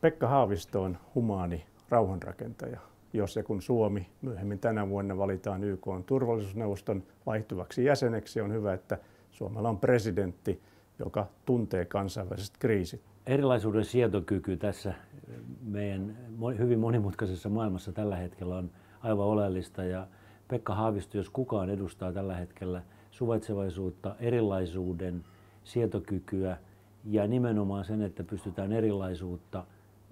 Pekka Haavisto on humaani rauhanrakentaja. Jos ja kun Suomi myöhemmin tänä vuonna valitaan YK:n turvallisuusneuvoston vaihtuvaksi jäseneksi, on hyvä, että Suomella on presidentti, joka tuntee kansainväliset kriisit. Erilaisuuden sietokyky tässä meidän hyvin monimutkaisessa maailmassa tällä hetkellä on aivan oleellista. Ja Pekka Haavisto, jos kukaan, edustaa tällä hetkellä suvaitsevaisuutta, erilaisuuden sietokykyä ja nimenomaan sen, että pystytään erilaisuutta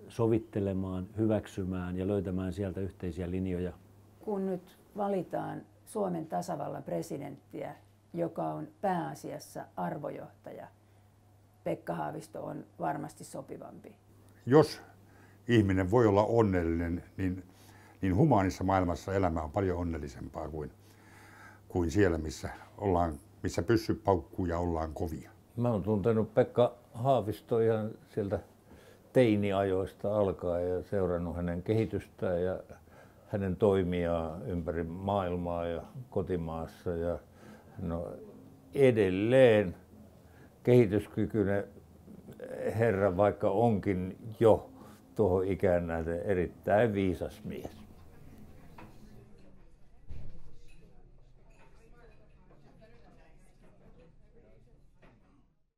sovittelemaan, hyväksymään ja löytämään sieltä yhteisiä linjoja. Kun nyt valitaan Suomen tasavallan presidenttiä, joka on pääasiassa arvojohtaja, Pekka Haavisto on varmasti sopivampi. Jos ihminen voi olla onnellinen, niin humaanissa maailmassa elämä on paljon onnellisempaa kuin siellä, missä pyssyt paukkuu ja ollaan kovia. Mä oon tuntenut Pekka Haavisto ihan sieltä teiniajoista alkaen ja seurannut hänen kehitystään ja hänen toimiaan ympäri maailmaa ja kotimaassa. Ja no, edelleen kehityskykyinen herra, vaikka onkin jo tuohon ikään nähden erittäin viisas mies.